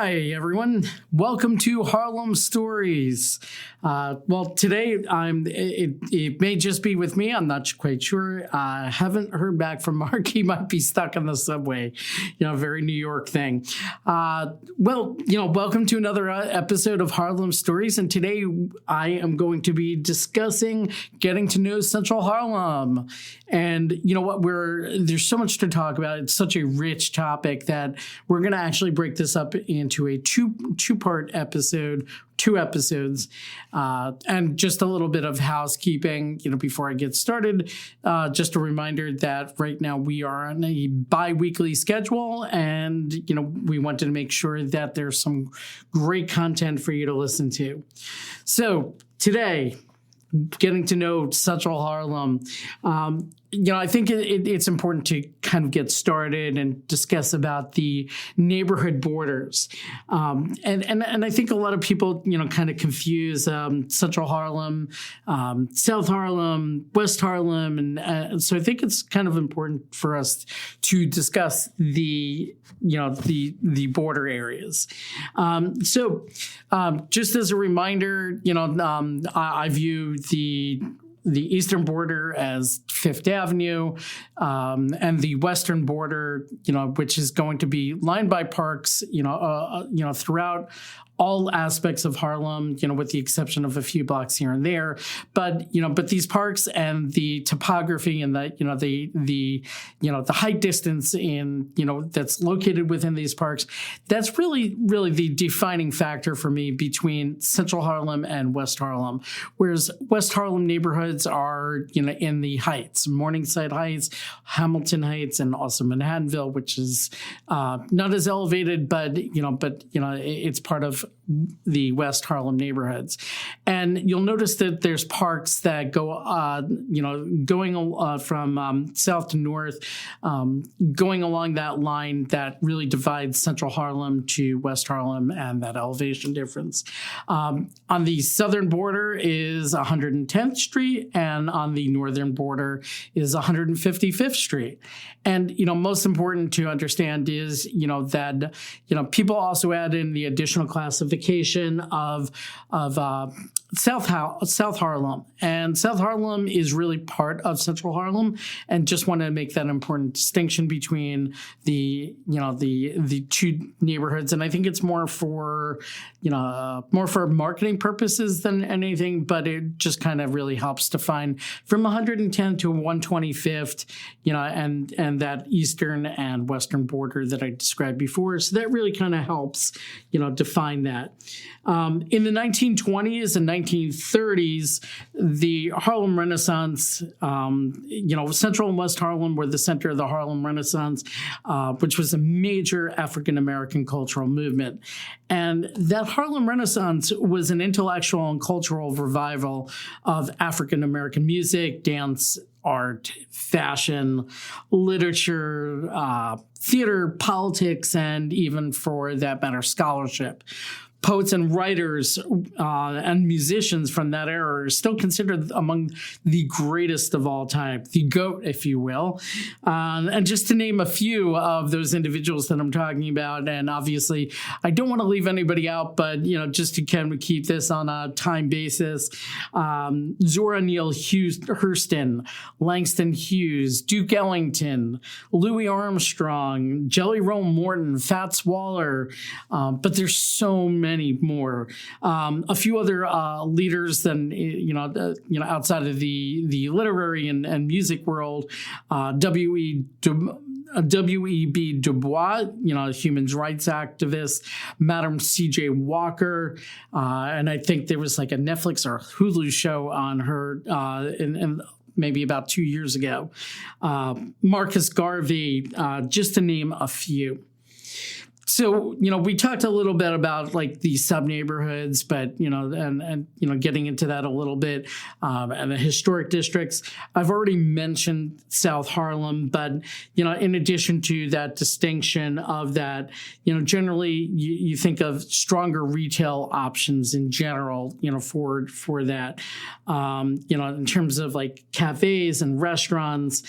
Hi, everyone. Welcome to Harlem Stories. Today it may just be with me. I'm not quite sure. I haven't heard back from Mark. He might be stuck on the subway. Very New York thing. Welcome to another episode of Harlem Stories. And today I am going to be discussing getting to know Central Harlem. And you know what? There's so much to talk about. It's such a rich topic that we're going to actually break this up into a two-part episode, 2 episodes, and just a little bit of housekeeping, before I get started. Just a reminder that right now we are on a bi-weekly schedule, and, we wanted to make sure that there's some great content for you to listen to. So today, getting to know Central Harlem. I think it's important to kind of get started and discuss about the neighborhood borders. And I think a lot of people, kind of confuse Central Harlem, South Harlem, West Harlem. And so I think it's kind of important for us to discuss the border areas. Just as a reminder, I view the eastern border as Fifth Avenue, and the western border, which is going to be lined by parks, throughout all aspects of Harlem, with the exception of a few blocks here and there. But these parks and the topography and the height distance that's located within these parks, that's really the defining factor for me between Central Harlem and West Harlem. Whereas West Harlem neighborhoods are, in the heights, Morningside Heights, Hamilton Heights, and also Manhattanville, which is not as elevated, but it's part of the West Harlem neighborhoods. And you'll notice that there's parks that go, going from south to north, going along that line that really divides Central Harlem to West Harlem, and that elevation difference. On the southern border is 110th Street, and on the northern border is 155th Street. And, most important to understand is, that, people also add in the additional classification of South Harlem. And South Harlem is really part of Central Harlem, and just want to make that important distinction between the two neighborhoods. And I think it's more for marketing purposes than anything, but it just kind of really helps define from 110 to 125th, and that eastern and western border that I described before. So that really kind of helps, define that. In the 1920s and 1930s, the Harlem Renaissance, Central and West Harlem were the center of the Harlem Renaissance, which was a major African-American cultural movement. And that Harlem Renaissance was an intellectual and cultural revival of African-American music, dance, art, fashion, literature, theater, politics, and even, for that matter, scholarship. Poets and writers and musicians from that era are still considered among the greatest of all time, the GOAT, if you will. And just to name a few of those individuals that I'm talking about, and obviously I don't want to leave anybody out, but just to kind of keep this on a time basis, Zora Neale Hurston, Langston Hughes, Duke Ellington, Louis Armstrong, Jelly Roll Morton, Fats Waller, but there's so many more. A few other leaders than outside of the literary and music world. W.E.B. Du Bois, human rights activist, Madam C.J. Walker, and I think there was like a Netflix or Hulu show on her in maybe about 2 years ago. Marcus Garvey, just to name a few. So, we talked a little bit about like the sub-neighborhoods, but, and getting into that a little bit, and the historic districts. I've already mentioned South Harlem, but, in addition to that distinction of that, generally you think of stronger retail options in general, for that, in terms of like cafes and restaurants,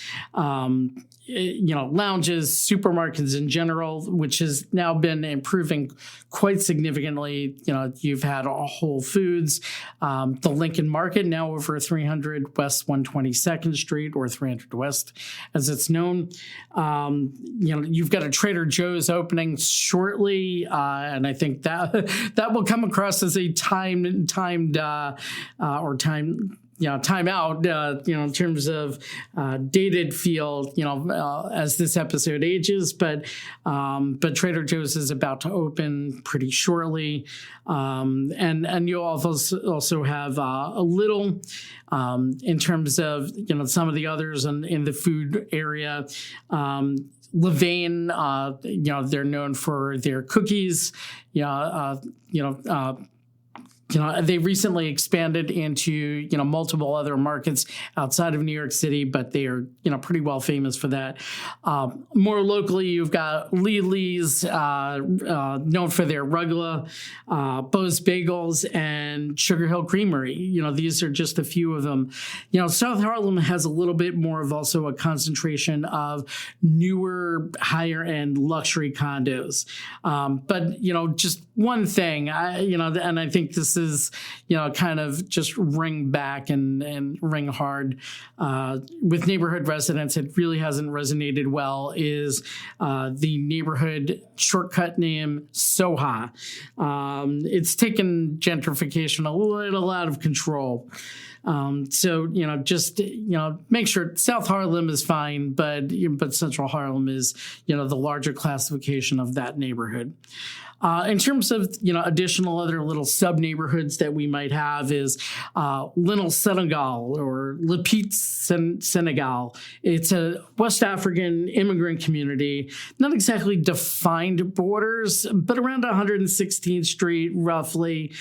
lounges, supermarkets in general, which has now been improving quite significantly. You've had a Whole Foods, the Lincoln Market, now over 300 West 122nd Street, or 300 West, as it's known. You've got a Trader Joe's opening shortly, and I think that will come across as a timed time out, in terms of dated feel, as this episode ages. But Trader Joe's is about to open pretty shortly, and you'll also have a little in terms of some of the others in the food area. Levain, they're known for their cookies. They recently expanded into, multiple other markets outside of New York City, but they are, pretty well famous for that. More locally, you've got Lee's, known for their Rugla, Bo's Bagels, and Sugar Hill Creamery. These are just a few of them. South Harlem has a little bit more of also a concentration of newer, higher end luxury condos. But, just one thing, and I think this is, kind of just ring back and ring hard with neighborhood residents. It really hasn't resonated well, is the neighborhood shortcut name Soha. It's taken gentrification a little out of control. So, just, make sure South Harlem is fine, but Central Harlem is, the larger classification of that neighborhood. In terms of, additional other little sub-neighborhoods that we might have is Little Senegal, or Le Petit Senegal. It's a West African immigrant community, not exactly defined borders, but around 116th Street, roughly,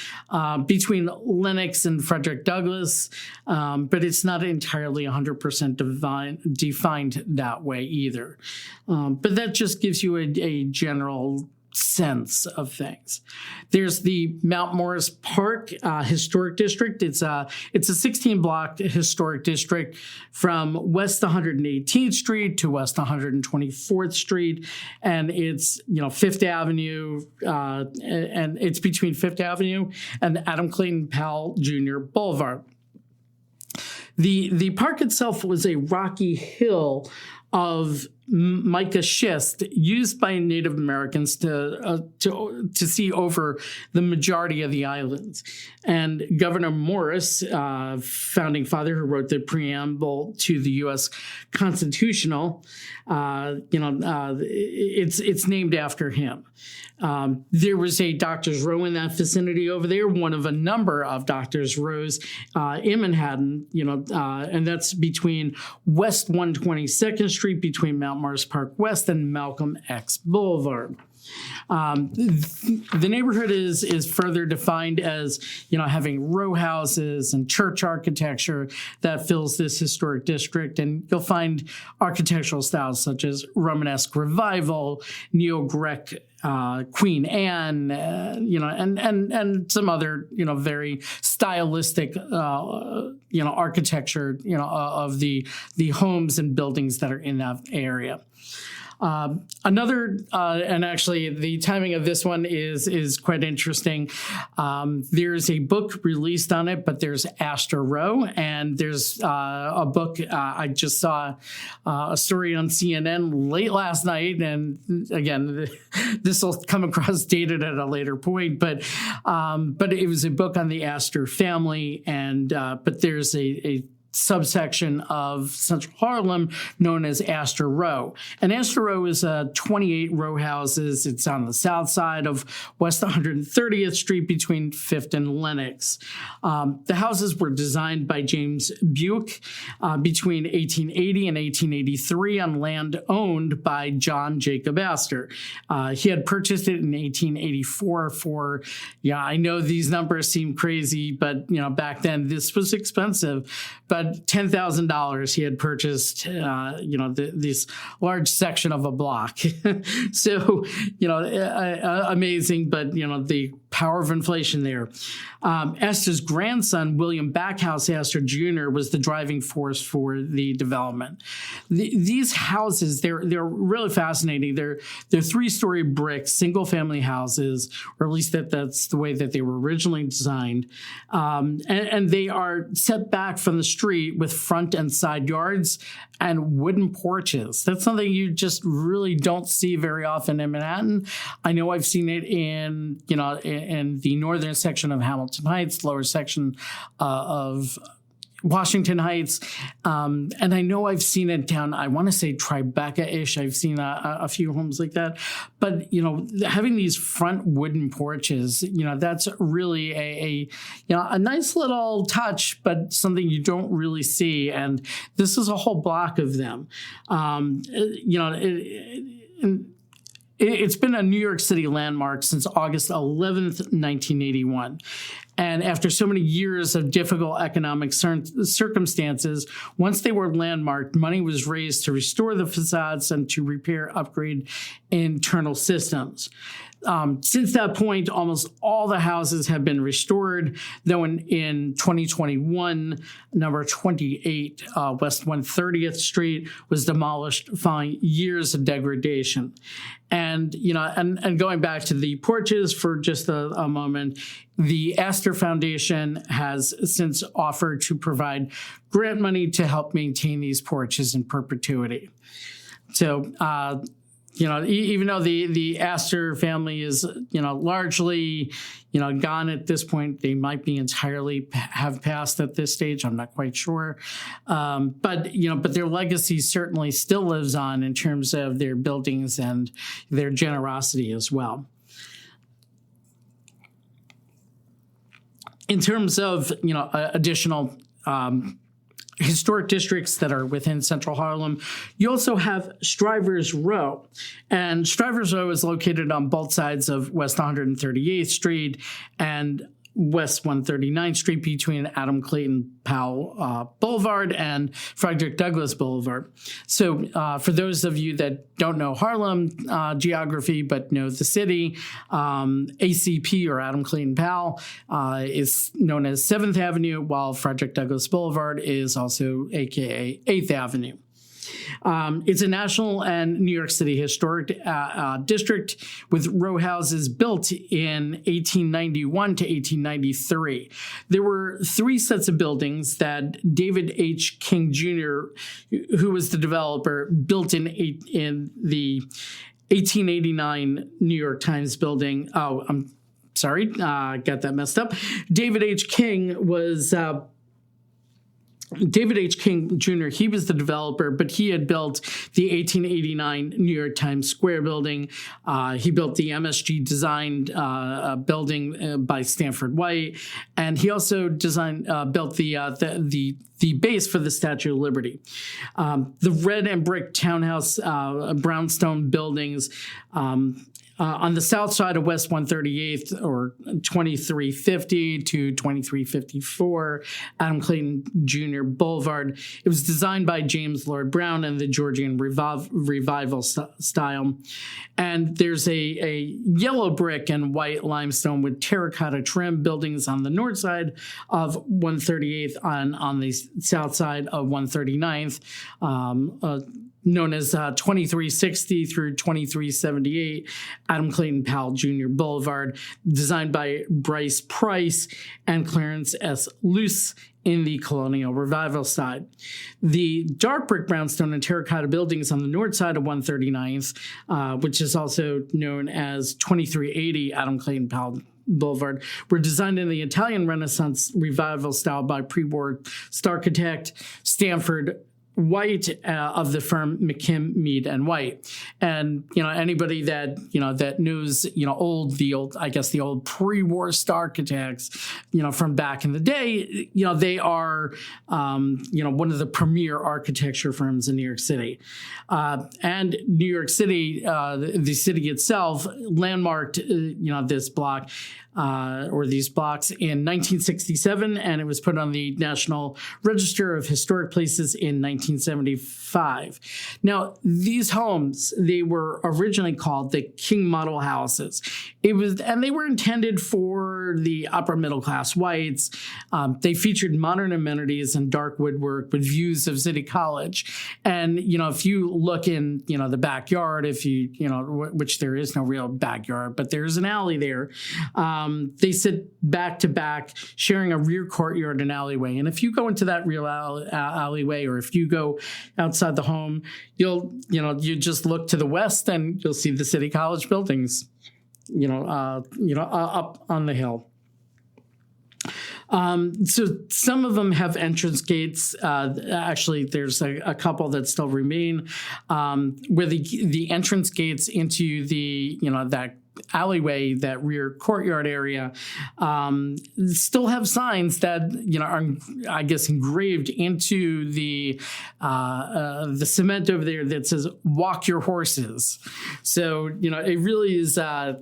between Lenox and Frederick Douglass. But it's not entirely 100% defined that way either. But that just gives you a general sense of things. There's the Mount Morris Park Historic District. It's a 16-block historic district from West 118th Street to West 124th Street, and it's Fifth Avenue, and it's between Fifth Avenue and Adam Clayton Powell Jr. Boulevard. The park itself was a rocky hill of mica schist used by Native Americans to see over the majority of the islands. And Governor Morris, founding father who wrote the preamble to the U.S. Constitutional, it's named after him. There was a Doctor's Row in that vicinity over there, one of a number of Doctor's Rows in Manhattan, and that's between West 122nd Street, between Mount Morris Park West and Malcolm X Boulevard. The neighborhood is further defined as, having row houses and church architecture that fills this historic district. And you'll find architectural styles such as Romanesque Revival, Neo-Grec, Queen Anne, and some other, very stylistic, architecture, of the homes and buildings that are in that area. And actually the timing of this one is quite interesting. There's a book released on it, but there's Astor Row, and there's a book. I just saw a story on CNN late last night, and again, this will come across dated at a later point, but it was a book on the Astor family, and but there's a subsection of Central Harlem known as Astor Row. And Astor Row is 28 row houses. It's on the south side of West 130th Street between 5th and Lenox. The houses were designed by James Buick between 1880 and 1883 on land owned by John Jacob Astor. He had purchased it in 1884 for, I know these numbers seem crazy, but back then this was expensive. But $10,000 he had purchased, this large section of a block. So, amazing. But, the power of inflation there. Astor's grandson, William Backhouse Astor Jr., was the driving force for the development. These houses, they're really fascinating. They're 3-story brick, single-family houses, or at least that's the way that they were originally designed. And they are set back from the street with front and side yards and wooden porches. That's something you just really don't see very often in Manhattan. I know I've seen it in the northern section of Hamilton Heights, lower section of Washington Heights. And I know I've seen it down, I want to say Tribeca-ish. I've seen a few homes like that. But, having these front wooden porches, that's really a nice little touch, but something you don't really see. And this is a whole block of them. It's been a New York City landmark since August 11th, 1981. And after so many years of difficult economic circumstances, once they were landmarked, money was raised to restore the facades and to repair, upgrade internal systems. Since that point, almost all the houses have been restored, though in 2021, number 28 West 130th Street was demolished following years of degradation. And, and going back to the porches for just a moment, the Astor Foundation has since offered to provide grant money to help maintain these porches in perpetuity. So, even though the Astor family is, largely, gone at this point, they might be entirely have passed at this stage. I'm not quite sure. But their legacy certainly still lives on in terms of their buildings and their generosity as well. In terms of, additional historic districts that are within Central Harlem, you also have Scrivers Row. And Scrivers Row is located on both sides of West 138th Street and West 139th Street between Adam Clayton Powell Boulevard and Frederick Douglass Boulevard. So for those of you that don't know Harlem geography but know the city, ACP, or Adam Clayton Powell, is known as 7th Avenue, while Frederick Douglass Boulevard is also AKA 8th Avenue. It's a national and New York City historic district with row houses built in 1891 to 1893. There were 3 sets of buildings that David H. King Jr., who was the developer, built in the 1889 New York Times building. Oh, I'm sorry, got that messed up. David H. King was... David H. King Jr., he was the developer, but he had built the 1889 New York Times Square building. He built the MSG designed building by Stanford White, and he also built the base for the Statue of Liberty. The red and brick townhouse brownstone buildings on the south side of West 138th, or 2350 to 2354, Adam Clayton Jr. Boulevard. It was designed by James Lord Brown in the Georgian Revival style. And there's a yellow brick and white limestone with terracotta trim buildings on the north side of 138th, on the south side of 139th. Known as 2360 through 2378, Adam Clayton Powell Jr. Boulevard, designed by Bryce Price and Clarence S. Luce in the Colonial Revival side. The dark brick brownstone and terracotta buildings on the north side of 139th, which is also known as 2380 Adam Clayton Powell Boulevard, were designed in the Italian Renaissance Revival style by pre-war architect Stanford White of the firm McKim, Mead and White. And anybody that that knows the old pre-war architects from back in the day, they are one of the premier architecture firms in New York City. And New York City, the city itself, landmarked this block or these blocks in 1967, and it was put on the National Register of Historic Places in 1970. 1975. Now, these homes, they were originally called the King Model Houses. And they were intended for the upper middle class whites. They featured modern amenities and dark woodwork with views of City College. And, if you look in, the backyard, which there is no real backyard, but there's an alley there. They sit back to back, sharing a rear courtyard and alleyway. And if you go into that real alleyway, or if you go outside the home, you just look to the west and you'll see the City College buildings, up on the hill. So some of them have entrance gates. Actually, there's a couple that still remain, where the entrance gates into that alleyway, that rear courtyard area, still have signs that are, I guess, engraved into the cement over there that says "Walk your horses." So it really is a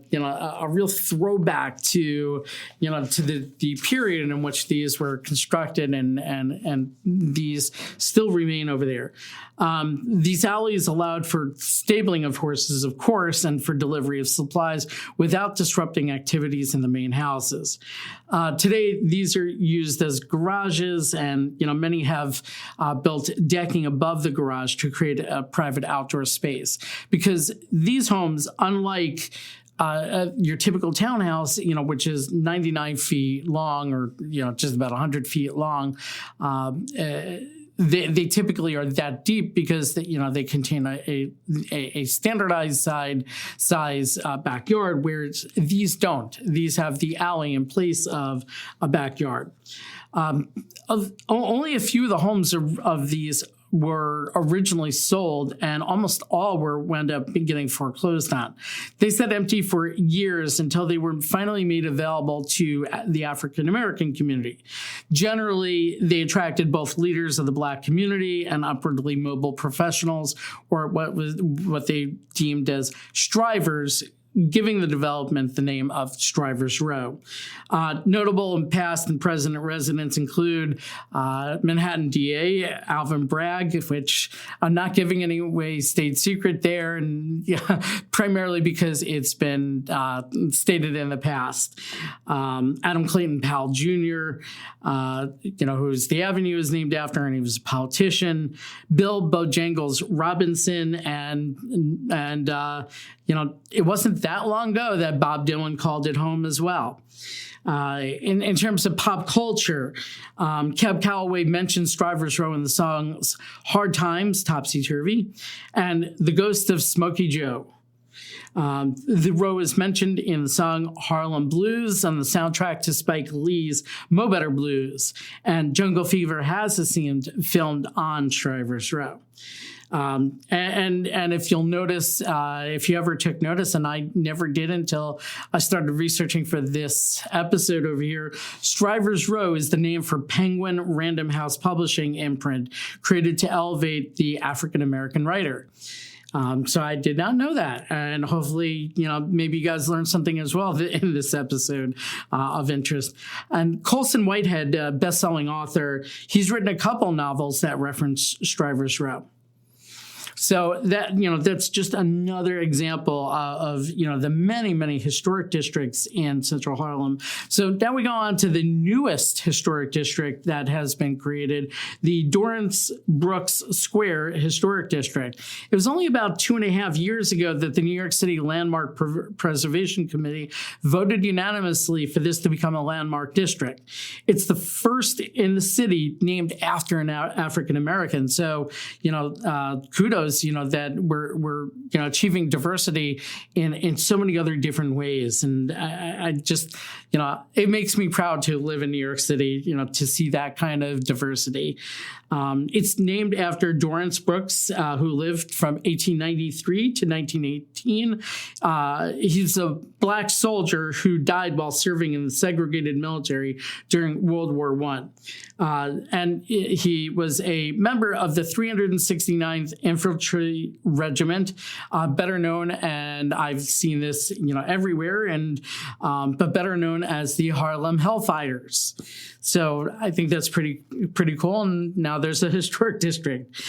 real throwback to the period in which these were constructed, and these still remain over there. These alleys allowed for stabling of horses, of course, and for delivery of supplies without disrupting activities in the main houses. Today, these are used as garages, and many have built decking above the garage to create a private outdoor space. Because these homes, unlike your typical townhouse, which is 99 feet long, or just about 100 feet long, they typically are that deep because they contain a standardized size backyard, whereas these don't. These have the alley in place of a backyard. Only a few of the homes of these were originally sold, and almost all wound up getting foreclosed on. They sat empty for years until they were finally made available to the African American community. Generally, they attracted both leaders of the Black community and upwardly mobile professionals, or what they deemed as strivers, giving the development the name of Strivers Row. Notable and past and present residents include Manhattan DA Alvin Bragg, which I'm not giving any away state secret there, and primarily because it's been stated in the past. Adam Clayton Powell Jr., who's the avenue is named after, and he was a politician. Bill Bojangles Robinson, and it wasn't that long ago that Bob Dylan called it home as well. In terms of pop culture, Cab Calloway mentioned Strivers Row in the songs Hard Times, Topsy Turvy, and The Ghost of Smokey Joe. The row is mentioned in the song Harlem Blues on the soundtrack to Spike Lee's Mo Better Blues, and Jungle Fever has a scene filmed on Strivers Row. And if you'll notice, if you ever took notice, and I never did until I started researching for this episode over here, Strivers Row is the name for Penguin Random House Publishing imprint created to elevate the African-American writer. So I did not know that. And hopefully, maybe you guys learned something as well in this episode of interest. And Colson Whitehead, best-selling author, he's written a couple novels that reference Strivers Row. So that's just another example of the many, many historic districts in Central Harlem. So now we go on to the newest historic district that has been created, the Dorrance Brooks Square Historic District. It was only about 2.5 years ago that the New York City Landmark Preservation Committee voted unanimously for this to become a landmark district. It's the first in the city named after an African American. So, kudos. That we're achieving diversity in so many other different ways, and I just it makes me proud to live in New York City. To see that kind of diversity. It's named after Dorrance Brooks, who lived from 1893 to 1918. He's a Black soldier who died while serving in the segregated military during World War I. And he was a member of the 369th Infantry Regiment, better known, and I've seen this, everywhere, and but better known as the Harlem Hellfighters. So I think that's pretty cool. And now there's a historic district.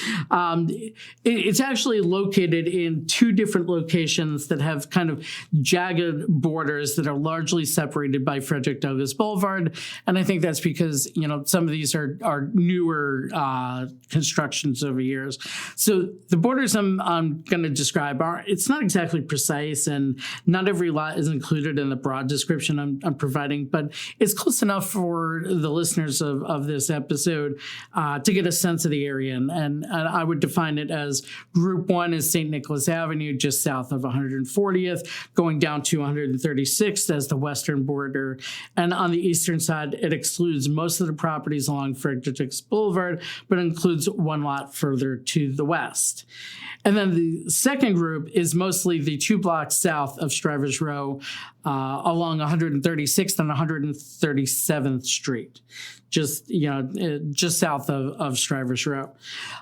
It's actually located in two different locations that have kind of jagged borders that are largely separated by Frederick Douglass Boulevard. And I think that's because, some of these are newer constructions over years. So the borders I'm going to describe it's not exactly precise, and not every lot is included in the broad description I'm providing, but it's close enough for the listeners of this episode to get a sense of the area. And I would define it as Group 1 is St. Nicholas Avenue, just south of 140th, going down to 136th as the western border. And on the eastern side, it excludes most of the properties along Frederick Douglass Boulevard, but includes one lot further to the west. And then the second group is mostly the 2 blocks south of Strivers Row along 136th and 137th Street, just south of Strivers Row.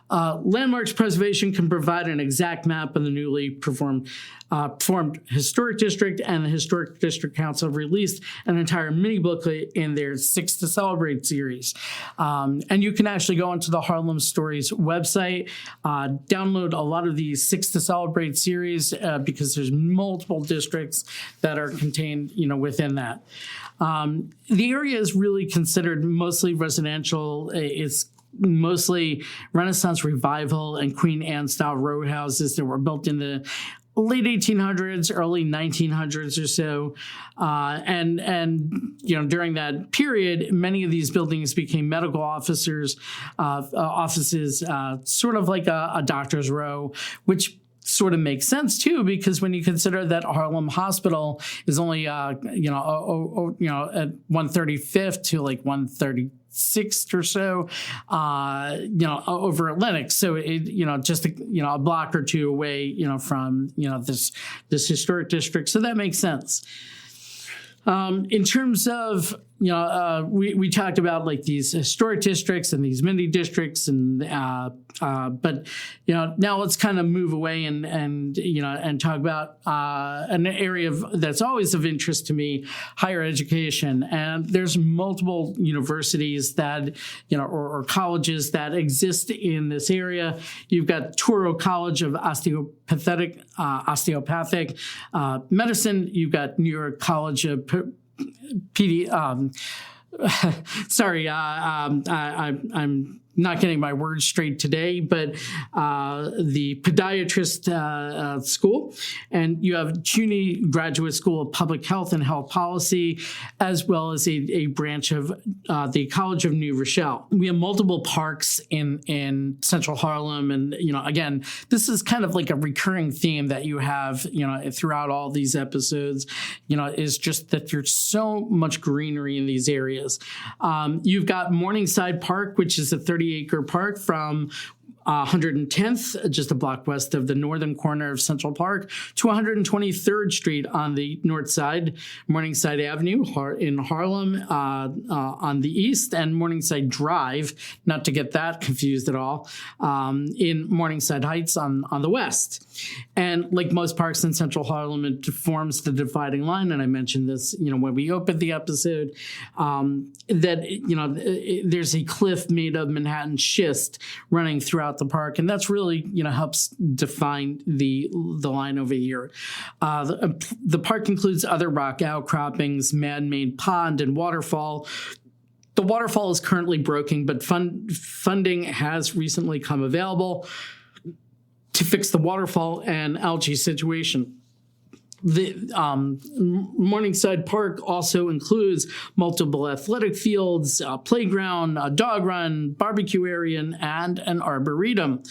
Landmarks preservation can provide an exact map of the newly formed historic district, and the Historic District Council released an entire mini booklet in their 6 to Celebrate series. And you can actually go onto the Harlem Stories website, download a lot of these 6 to Celebrate series because there's multiple districts that are contained, within that. The area is really considered mostly residential. It's mostly Renaissance Revival and Queen Anne style row houses that were built in the late 1800s, early 1900s or so. And during that period, many of these buildings became medical offices, sort of like a doctor's row, which sort of makes sense too, because when you consider that Harlem Hospital is only at 135th to like 136th or so, over Atlantic. So it, just a block or two away, from this historic district. So that makes sense. In terms of, we talked about like these historic districts and these mini districts, and but now let's kind of move away and talk about an area that's always of interest to me, higher education. And there's multiple universities that or colleges that exist in this area. You've got Touro College of Osteopathic Medicine. You've got New York College of sorry, I'm not getting my words straight today, but the podiatrist school, and you have CUNY Graduate School of Public Health and Health Policy, as well as a branch of the College of New Rochelle. We have multiple parks in Central Harlem, and again, this is kind of like a recurring theme that you have throughout all these episodes. Is just that there's so much greenery in these areas. You've got Morningside Park, which is a 30-acre park from 110th, just a block west of the northern corner of Central Park, to 123rd Street on the north side, Morningside Avenue in Harlem on the east, and Morningside Drive, not to get that confused at all, in Morningside Heights on the west. And like most parks in Central Harlem, it forms the dividing line, and I mentioned this, when we opened the episode, that, there's a cliff made of Manhattan schist running throughout the park, and that's really helps define the line over here. The park includes other rock outcroppings, man-made pond, and waterfall. The waterfall is currently broken, but funding has recently come available to fix the waterfall and algae situation. The Morningside Park also includes multiple athletic fields, a playground, a dog run, barbecue area, and an arboretum.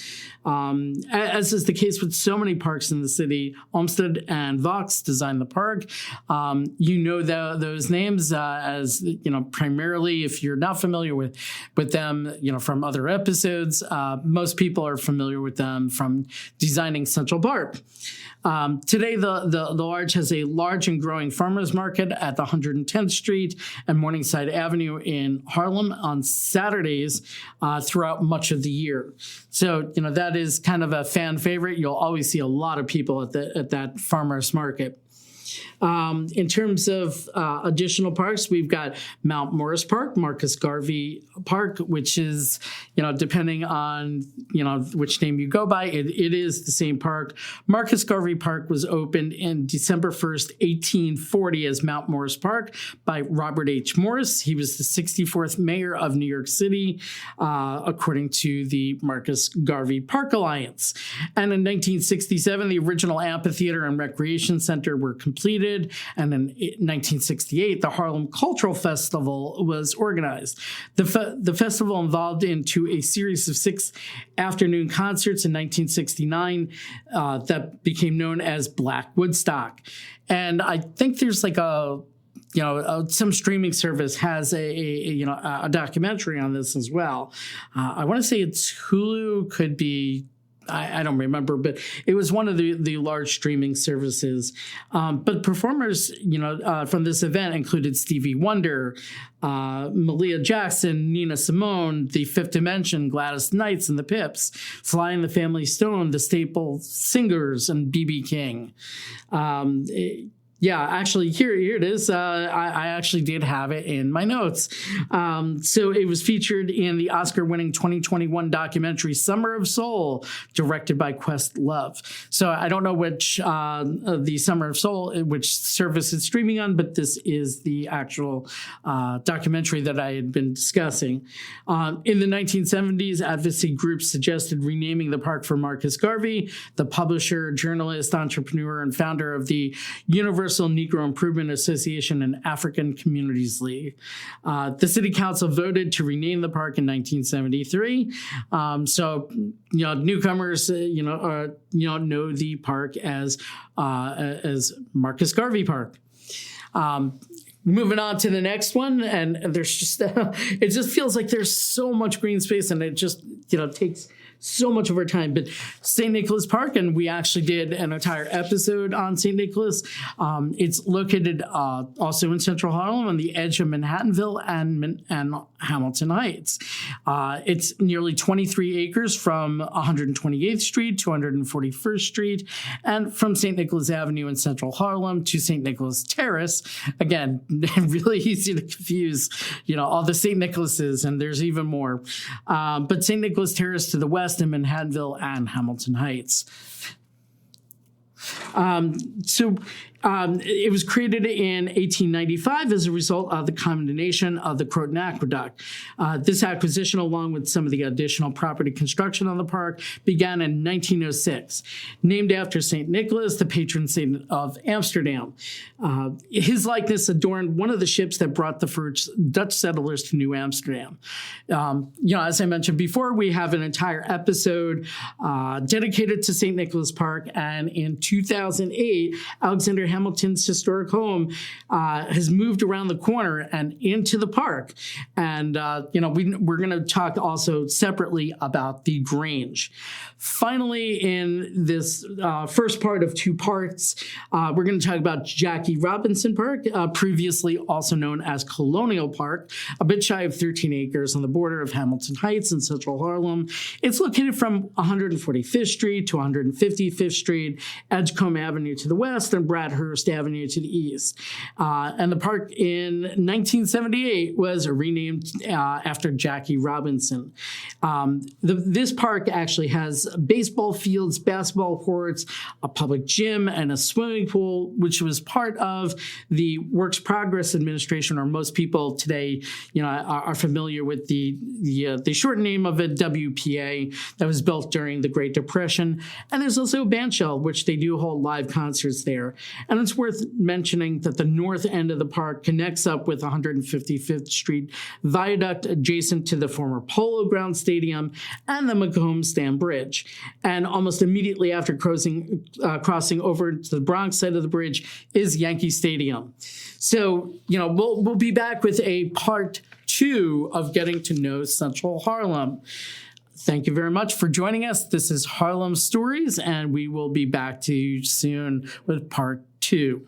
As is the case with so many parks in the city, Olmsted and Vox designed the park. Those names as primarily, if you're not familiar with them, from other episodes. Most people are familiar with them from designing Central Park. Today, the Large has a large and growing farmers market at the 110th Street and Morningside Avenue in Harlem on Saturdays throughout much of the year. So, that is kind of a fan favorite. You'll always see a lot of people at that farmers market. In terms of additional parks, we've got Mount Morris Park, Marcus Garvey Park, which is, depending on, which name you go by, it is the same park. Marcus Garvey Park was opened in December 1st, 1840 as Mount Morris Park by Robert H. Morris. He was the 64th mayor of New York City, according to the Marcus Garvey Park Alliance. And in 1967, the original amphitheater and recreation center were completed. And in 1968, the Harlem Cultural Festival was organized. The festival evolved into a series of 6 afternoon concerts in 1969 that became known as Black Woodstock. And I think there's like some streaming service has a documentary on this as well. I want to say it's Hulu, could be. I don't remember, but it was one of the large streaming services. But performers, from this event included Stevie Wonder, Malia Jackson, Nina Simone, The Fifth Dimension, Gladys Knight and the Pips, Sly and the Family Stone, the Staple Singers, and B.B. King. Yeah, actually, here it is. I actually did have it in my notes. So it was featured in the Oscar-winning 2021 documentary Summer of Soul, directed by Questlove. So I don't know which the Summer of Soul, which service it's streaming on, but this is the actual documentary that I had been discussing. In the 1970s, advocacy groups suggested renaming the park for Marcus Garvey, the publisher, journalist, entrepreneur, and founder of the Universal Negro Improvement Association and African Communities League. The city council voted to rename the park in 1973. So, newcomers, know the park as Marcus Garvey Park. Moving on to the next one, and there's just it just feels like there's so much green space, and it just takes so much of our time. But St. Nicholas Park, and we actually did an entire episode on St. Nicholas. It's located also in Central Harlem on the edge of Manhattanville and Hamilton Heights. It's nearly 23 acres from 128th Street to 141st Street, and from St. Nicholas Avenue in Central Harlem to St. Nicholas Terrace. Again, really easy to confuse, all the St. Nicholases, and there's even more. But St. Nicholas Terrace to the west in Manhattanville and Hamilton Heights. It was created in 1895 as a result of the condemnation of the Croton Aqueduct. This acquisition, along with some of the additional property construction on the park, began in 1906. Named after St. Nicholas, the patron saint of Amsterdam. His likeness adorned one of the ships that brought the first Dutch settlers to New Amsterdam. As I mentioned before, we have an entire episode dedicated to St. Nicholas Park, and in 2008, Alexander Hamilton's historic home has moved around the corner and into the park. And, we're going to talk also separately about the Grange. Finally, in this first part of 2 parts, we're going to talk about Jackie Robinson Park, previously also known as Colonial Park, a bit shy of 13 acres on the border of Hamilton Heights in Central Harlem. It's located from 145th Street to 155th Street, Edgecombe Avenue to the west, and Bradhurst Avenue to the east. And the park in 1978 was renamed after Jackie Robinson. This park actually has baseball fields, basketball courts, a public gym, and a swimming pool, which was part of the Works Progress Administration, or most people today, are familiar with the short name of it, WPA, that was built during the Great Depression. And there's also a band shell, which they do hold live concerts there. And it's worth mentioning that the north end of the park connects up with 155th Street Viaduct adjacent to the former Polo Ground Stadium and the Macomb Stand Bridge. And almost immediately after crossing over to the Bronx side of the bridge is Yankee Stadium. So, we'll be back with a part 2 of getting to know Central Harlem. Thank you very much for joining us. This is Harlem Stories, and we will be back to you soon with part 2.